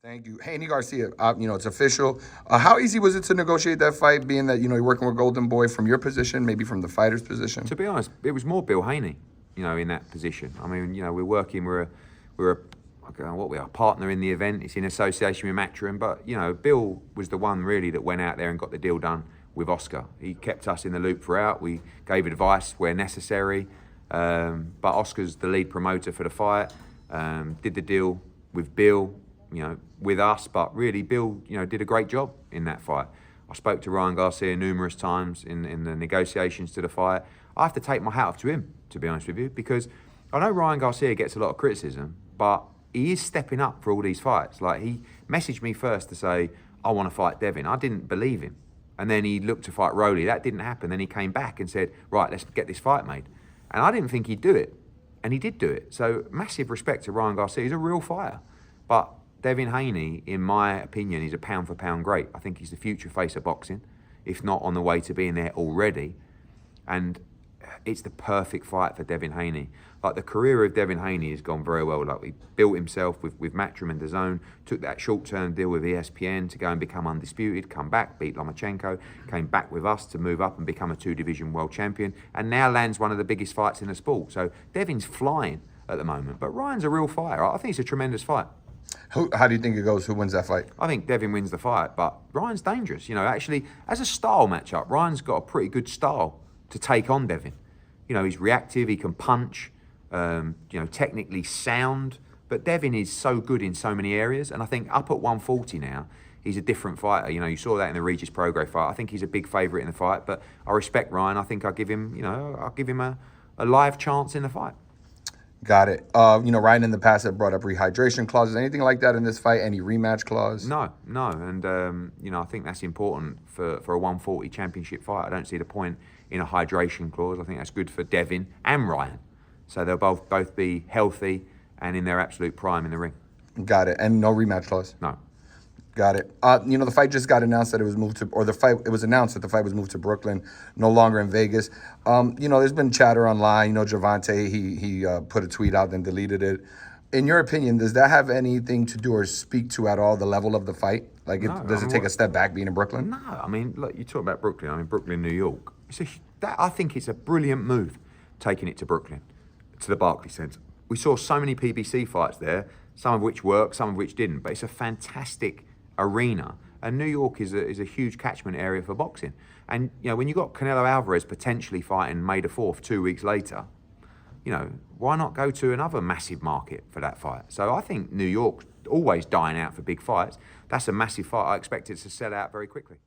Thank you. Haney Garcia, it's official. How easy was it to negotiate that fight, being that, you're working with Golden Boy from your position, maybe from the fighter's position? To be honest, it was more Bill Haney, in that position. I mean, we're working, we're a partner in the event. It's in association with Matchroom, but, Bill was the one really that went out there and got the deal done with Oscar. He kept us in the loop throughout. We gave advice where necessary, but Oscar's the lead promoter for the fight, did the deal with Bill, with us, but really Bill, did a great job in that fight. I spoke to Ryan Garcia numerous times in the negotiations to the fight. I have to take my hat off to him, to be honest with you, because I know Ryan Garcia gets a lot of criticism, but he is stepping up for all these fights. Like, he messaged me first to say, I want to fight Devin. I didn't believe him. And then he looked to fight Rolly. That didn't happen. Then he came back and said, right, let's get this fight made. And I didn't think he'd do it. And he did do it. So massive respect to Ryan Garcia. He's a real fighter. But Devin Haney, in my opinion, is a pound-for-pound great. I think he's the future face of boxing, if not on the way to being there already. And it's the perfect fight for Devin Haney. Like, the career of Devin Haney has gone very well. Like, he built himself with Matchroom and DAZN, took that short-term deal with ESPN to go and become undisputed, come back, beat Lomachenko, came back with us to move up and become a two-division world champion, and now lands one of the biggest fights in the sport. So Devin's flying at the moment, but Ryan's a real fighter. I think it's a tremendous fight. How do you think it goes? Who wins that fight? I think Devin wins the fight, but Ryan's dangerous. Actually, as a style matchup, Ryan's got a pretty good style to take on Devin. He's reactive, he can punch, technically sound, but Devin is so good in so many areas, and I think up at 140 now, he's a different fighter. You saw that in the Regis Prograis fight. I think he's a big favourite in the fight, but I respect Ryan. I think I'll give him, a live chance in the fight. Got it. Ryan in the past had brought up rehydration clauses. Anything like that in this fight? Any rematch clause? No. And, I think that's important for a 140 championship fight. I don't see the point in a hydration clause. I think that's good for Devin and Ryan. So they'll both be healthy and in their absolute prime in the ring. Got it. And no rematch clause? No. Got it. The fight just got announced that it was moved to, it was announced that the fight was moved to Brooklyn, no longer in Vegas. There's been chatter online. Javante, he put a tweet out, then deleted it. In your opinion, does that have anything to do or speak to at all the level of the fight? Like, does it take a step back being in Brooklyn? No. Look, you talk about Brooklyn. Brooklyn, New York. I think it's a brilliant move, taking it to Brooklyn, to the Barclays Center. We saw so many PBC fights there, some of which worked, some of which didn't. But it's a fantastic arena, and New York is a huge catchment area for boxing. And when you got Canelo Alvarez potentially fighting May the 4th 2 weeks later, why not go to another massive market for that fight? So I think New York's always dying out for big fights. That's a massive fight. I expect it to sell out very quickly.